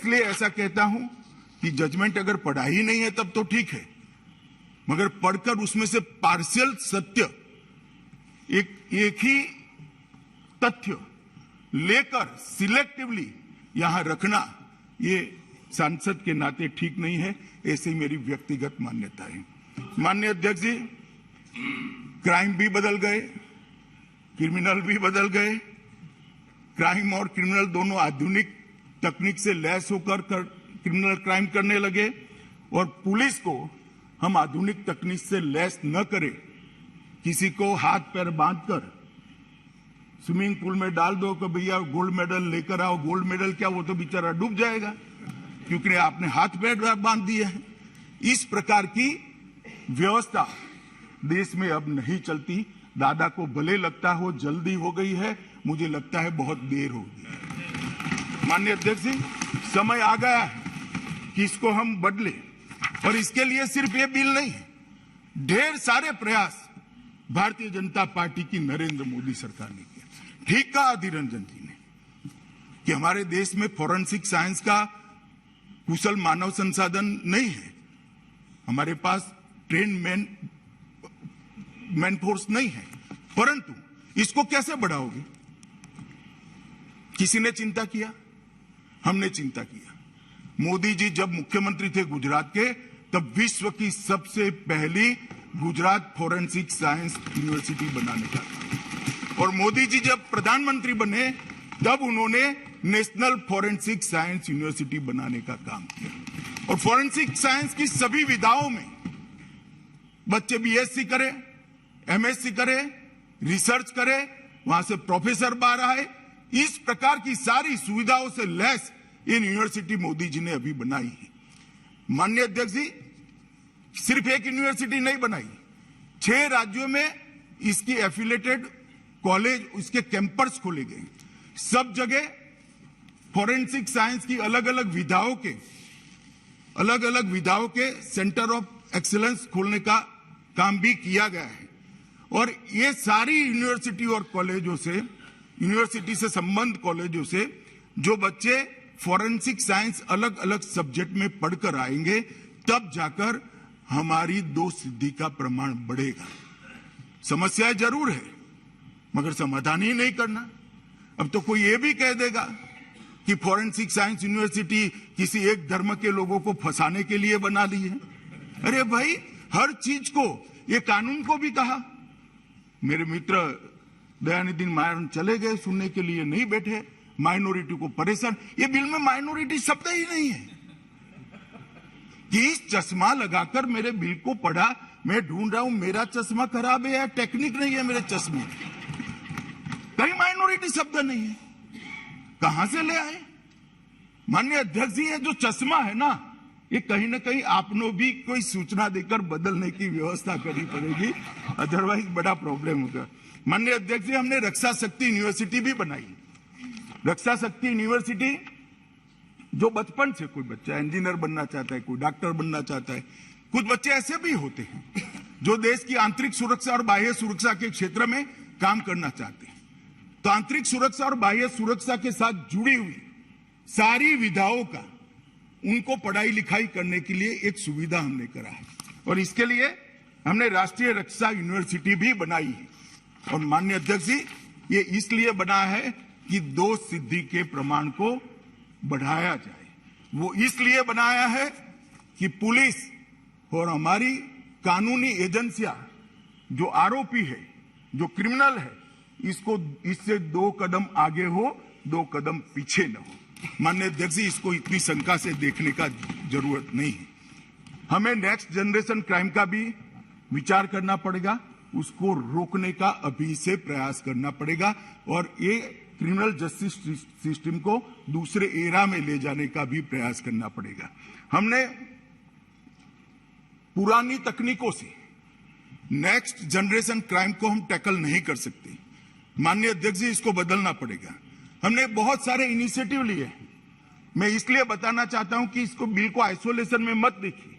इसलिए ऐसा कहता हूं कि जजमेंट अगर पढ़ा ही नहीं है तब तो ठीक है, मगर पढ़कर उसमें से पार्शियल सत्य एक ही तथ्य लेकर सिलेक्टिवली यहां रखना ये सांसद के नाते ठीक नहीं है। ऐसी मेरी व्यक्तिगत मान्यता है। माननीय अध्यक्ष जी, क्राइम भी बदल गए, क्रिमिनल भी बदल गए। क्राइम और क्रिमिनल दोनों आधुनिक तकनीक से लैस होकर क्रिमिनल क्राइम करने लगे और पुलिस को हम आधुनिक तकनीक से लैस न करें, किसी को हाथ पैर बांधकर स्विमिंग पूल में डाल दो कि भैया गोल्ड मेडल लेकर आओ। गोल्ड मेडल क्या, वो तो बेचारा डूब जाएगा क्योंकि आपने हाथ पैर बांध दिए हैं। इस प्रकार की व्यवस्था देश में अब नहीं चलती। दादा को भले लगता हो जल्दी हो गई है, मुझे लगता है बहुत देर हो गई है। माननीय अध्यक्ष जी, समय आ गया है कि इसको हम बदले और इसके लिए सिर्फ ये बिल नहीं है, ढेर सारे प्रयास भारतीय जनता पार्टी की नरेंद्र मोदी सरकार ने किया। ठीक कहा अधीर रंजन जी ने कि हमारे देश में फोरेंसिक साइंस का कुशल मानव संसाधन नहीं है, हमारे पास ट्रेन मैन फोर्स नहीं है, परंतु इसको कैसे बढ़ाओगे? किसी ने चिंता किया? हमने चिंता किया। मोदी जी जब मुख्यमंत्री थे गुजरात के, तब विश्व की सबसे पहली गुजरात फोरेंसिक साइंस यूनिवर्सिटी बनाने का था और मोदी जी जब प्रधानमंत्री बने तब उन्होंने नेशनल फोरेंसिक साइंस यूनिवर्सिटी बनाने का काम किया। और फोरेंसिक साइंस की सभी विधाओं में बच्चे बीएससी करें, एमएससी करें, रिसर्च करें, वहां से प्रोफेसर बाहर आए, इस प्रकार की सारी सुविधाओं से lace in university Modi ji ने अभी बनाई है। माननीय अध्यक्ष जी, सिर्फ एक यूनिवर्सिटी नहीं बनाई, 6 राज्यों में इसकी एफिलेटेड कॉलेज, इसके कैंपस खोले गए। सब जगह फोरेंसिक साइंस की अलग अलग विधाओं के सेंटर ऑफ एक्सीलेंस खोलने का काम भी किया गया है। और ये सारी यूनिवर्सिटी और कॉलेजों से, यूनिवर्सिटी से संबंध कॉलेजों से जो बच्चे फोरेंसिक साइंस अलग अलग सब्जेक्ट में पढ़कर आएंगे, तब जाकर हमारी 2 सिद्धि का प्रमाण बढ़ेगा। समस्या जरूर है, मगर समाधान ही नहीं करना। अब तो कोई ये भी कह देगा कि फोरेंसिक साइंस यूनिवर्सिटी किसी एक धर्म के लोगों को फंसाने के लिए बना दी है। अरे भाई, हर चीज को, ये कानून को भी कहा। मेरे मित्र दयानिधि मारन चले गए, सुनने के लिए नहीं बैठे, माइनॉरिटी को परेशान। ये बिल में माइनॉरिटी शब्द ही नहीं है कि इस चश्मा लगाकर मेरे बिल को पढ़ा। मैं ढूंढ रहा हूं मेरा चश्मा खराब है या टेक्निक नहीं है मेरे चश्मे, कहीं माइनॉरिटी शब्द नहीं है। कहां से ले आए? माननीय अध्यक्ष जी, ये जो चश्मा है ना, ये कहीं ना कहीं आपने भी कोई सूचना देकर बदलने की व्यवस्था करनी पड़ेगी, अदरवाइज बड़ा प्रॉब्लम होगा। माननीय अध्यक्ष जी, हमने रक्षा शक्ति यूनिवर्सिटी भी बनाई। रक्षा शक्ति यूनिवर्सिटी जो बचपन से, कोई बच्चा इंजीनियर बनना चाहता है, कोई डॉक्टर बनना चाहता है, कुछ बच्चे ऐसे भी होते हैं जो देश की आंतरिक सुरक्षा और बाह्य सुरक्षा के क्षेत्र में काम करना चाहते हैं। तो आंतरिक सुरक्षा और बाह्य सुरक्षा के साथ जुड़ी हुई सारी विधाओं का उनको पढ़ाई लिखाई करने के लिए एक सुविधा हमने करा है और इसके लिए हमने राष्ट्रीय रक्षा यूनिवर्सिटी भी बनाई है। और माननीय अध्यक्ष जी, ये इसलिए बना है कि 2 सिद्धि के प्रमाण को बढ़ाया जाए। वो इसलिए बनाया है कि पुलिस और हमारी कानूनी एजेंसियां, जो आरोपी है, जो क्रिमिनल है, इससे 2 कदम आगे हो, 2 कदम पीछे न हो। माननीय अध्यक्ष जी, इसको इतनी शंका से देखने का जरूरत नहीं है। हमें नेक्स्ट जनरेशन क्राइम का भी विचार करना पड़ेगा, उसको रोकने का अभी से प्रयास करना पड़ेगा और ये क्रिमिनल जस्टिस सिस्टम को दूसरे एरा में ले जाने का भी प्रयास करना पड़ेगा। हमने पुरानी तकनीकों से नेक्स्ट जनरेशन क्राइम को हम टैकल नहीं कर सकते। माननीय अध्यक्ष जी, इसको बदलना पड़ेगा। हमने बहुत सारे इनिशिएटिव लिए हैं। मैं इसलिए बताना चाहता हूं कि इसको बिल को आइसोलेशन में मत देखिए।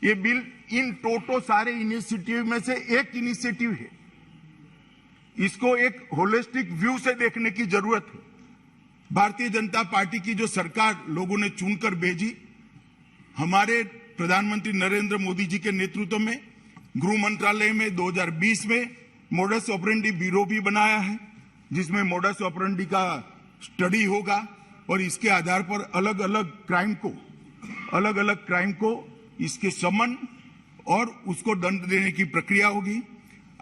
ये बिल इन टोटो सारे इनिशिएटिव में से एक इनिशिएटिव है। इसको एक होलिस्टिक व्यू से देखने की जरूरत है। भारतीय जनता पार्टी की जो सरकार लोगों ने चुनकर भेजी, हमारे प्रधानमंत्री नरेंद्र मोदी जी के नेतृत्व में गृह मंत्रालय में 2020 में मोडस ऑपरेंडी ब्यूरो भी बनाया है, जिसमें मोडस ऑपरेंडी का स्टडी होगा और इसके आधार पर अलग अलग क्राइम को इसके समन और उसको दंड देने की प्रक्रिया होगी।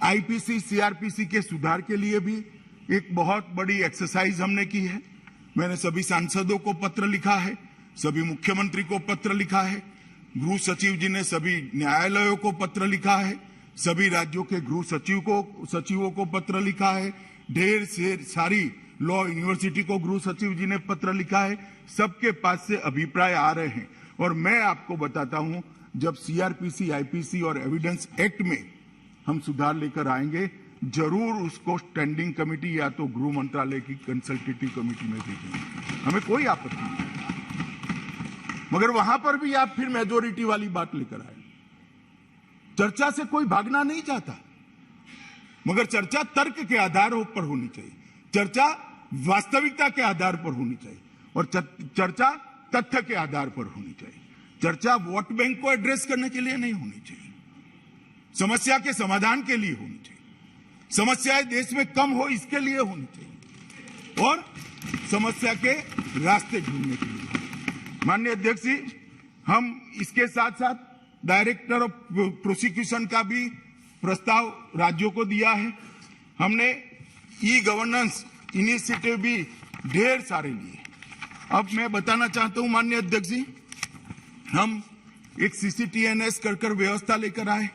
आईपीसी सीआरपीसी के सुधार के लिए भी एक बहुत बड़ी एक्सरसाइज हमने की है। मैंने सभी सांसदों को पत्र लिखा है, सभी मुख्यमंत्री को पत्र लिखा है, गृह सचिव जी ने सभी न्यायालयों को पत्र लिखा है, सभी राज्यों के गृह सचिवों को पत्र लिखा है, ढेर सारी लॉ यूनिवर्सिटी को गृह सचिव जी ने पत्र लिखा है। सबके पास से अभिप्राय आ रहे हैं और मैं आपको बताता हूं, जब सीआरपीसी, आईपीसी और एविडेंस एक्ट में हम सुधार लेकर आएंगे, जरूर उसको स्टैंडिंग कमेटी या तो गृह मंत्रालय की कंसल्टेटिव कमेटी में भेजेंगे, हमें कोई आपत्ति नहीं। मगर वहां पर भी आप फिर मेजोरिटी वाली बात लेकर आए। चर्चा से कोई भागना नहीं चाहता, मगर चर्चा तर्क के आधार पर होनी चाहिए, चर्चा वास्तविकता के आधार पर होनी चाहिए और चर्चा तथ्य के आधार पर होनी चाहिए। चर्चा वोट बैंक को एड्रेस करने के लिए नहीं होनी चाहिए, समस्या के समाधान के लिए होनी चाहिए, समस्याएं देश में कम हो इसके लिए होनी चाहिए और समस्या के रास्ते ढूंढने के लिए। माननीय अध्यक्ष जी, हम इसके साथ साथ डायरेक्टर ऑफ प्रोसिक्यूशन का भी प्रस्ताव राज्यों को दिया है। हमने ई गवर्नेंस इनिशिएटिव भी ढेर सारे लिए। अब मैं बताना चाहता हूं माननीय अध्यक्ष जी, हम एक CCTNS कर व्यवस्था लेकर आए।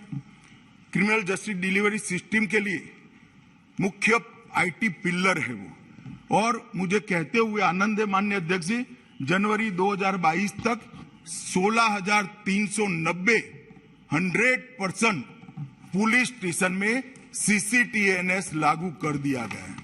क्रिमिनल जस्टिस डिलीवरी सिस्टम के लिए मुख्य IT पिलर है वो, और मुझे कहते हुए आनंद है माननीय अध्यक्ष जी, जनवरी 2022 तक 16,390 100% पुलिस स्टेशन में CCTNS लागू कर दिया गया है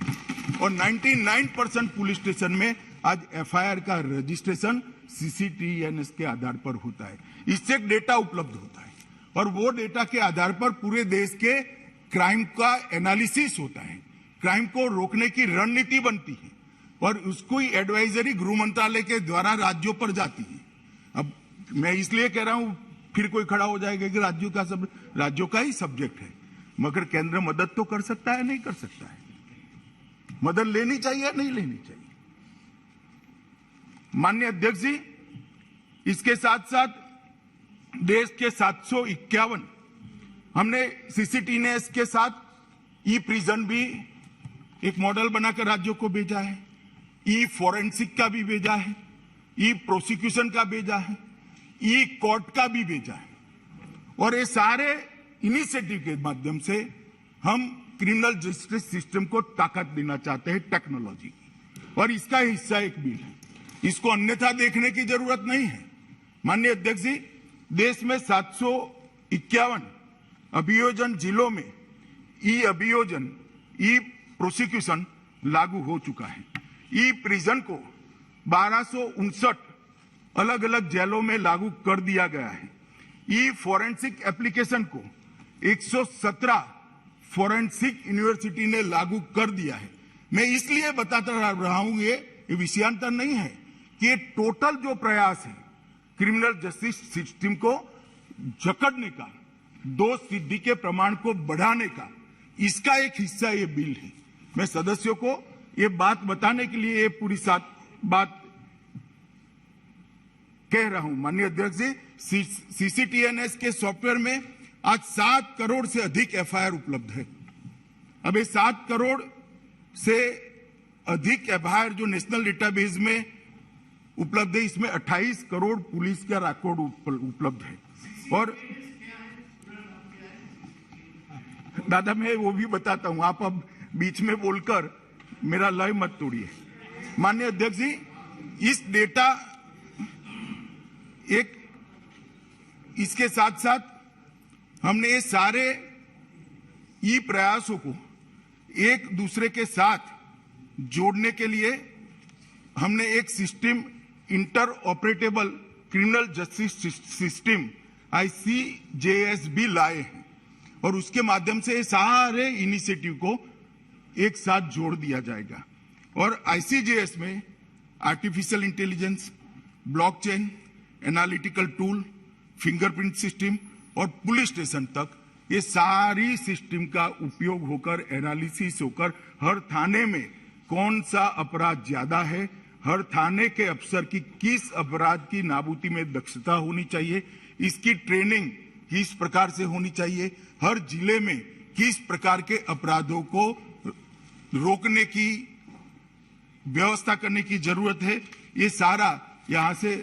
और 99% पुलिस स्टेशन में आज FIR का रजिस्ट्रेशन CCTNS के आधार पर होता है। इससे एक डेटा उपलब्ध होता है और वो डेटा के आधार पर पूरे देश के क्राइम का एनालिसिस होता है, क्राइम को रोकने की रणनीति बनती है और उसको एडवाइजरी गृह मंत्रालय के द्वारा राज्यों पर जाती है। अब मैं इसलिए कह रहा हूं, फिर कोई खड़ा हो जाएगा कि राज्यों का ही सब्जेक्ट है, मगर केंद्र मदद तो कर सकता है, नहीं कर सकता है, मदद लेनी चाहिए नहीं लेनी चाहिए। माननीय अध्यक्ष जी, इसके साथ साथ देश के 751 हमने CCTNS के साथ ई प्रिजन भी एक मॉडल बनाकर राज्यों को भेजा है, ई फॉरेंसिक का भी भेजा है, ई प्रोसिक्यूशन का भेजा है, ई कोर्ट का भी भेजा है और ये सारे इनिशिएटिव के माध्यम से हम क्रिमिनल जस्टिस सिस्टम को ताकत देना चाहते हैं टेक्नोलॉजी की, और इसका हिस्सा एक बिल है, इसको अन्यथा देखने की जरूरत नहीं है। माननीय अध्यक्ष जी, देश में 751 अभियोजन जिलों में ई अभियोजन, ई प्रोसिक्यूशन लागू हो चुका है। ई प्रिजन को 1259 अलग अलग जेलों में लागू कर दिया गया है। ई फॉरेंसिक एप्लीकेशन को 117 फॉरेंसिक यूनिवर्सिटी ने लागू कर दिया है। मैं इसलिए बताता रहा हूं, ये विषयांतर नहीं है कि ये टोटल जो प्रयास है क्रिमिनल जस्टिस सिस्टम को जकड़ने का, दोष सिद्धि के प्रमाण को बढ़ाने का, इसका एक हिस्सा ये बिल है। मैं सदस्यों को ये बात बताने के लिए ये पूरी बात कह रहा हूं। माननीय अध्यक्ष जी, CCTNS के सॉफ्टवेयर में आज 7 करोड़ से अधिक FIR उपलब्ध है। अब ये 7 करोड़ से अधिक FIR जो नेशनल डेटाबेस में उपलब्ध है, इसमें 28 करोड़ पुलिस का रिकॉर्ड उपलब्ध है। और दादा मैं वो भी बताता हूं, आप अब बीच में बोलकर मेरा लय मत तोड़िए। माननीय अध्यक्ष जी, इस डेटा एक इसके साथ साथ हमने ये सारे ई प्रयासों को एक दूसरे के साथ जोड़ने के लिए हमने एक system, inter operable criminal justice system ICJS भी लाए हैं और उसके माध्यम से सारे इनिशिएटिव को एक साथ जोड़ दिया जाएगा। और ICJS में artificial intelligence, blockchain, analytical tool, fingerprint system और पुलिस स्टेशन तक ये सारी सिस्टम का उपयोग होकर एनालिसिस होकर हर थाने में कौन सा अपराध ज्यादा है, हर थाने के अफसर की किस अपराध की नाबूदी में दक्षता होनी चाहिए, इसकी ट्रेनिंग किस प्रकार से होनी चाहिए, हर जिले में किस प्रकार के अपराधों को रोकने की व्यवस्था करने की जरूरत है, ये सारा यहां से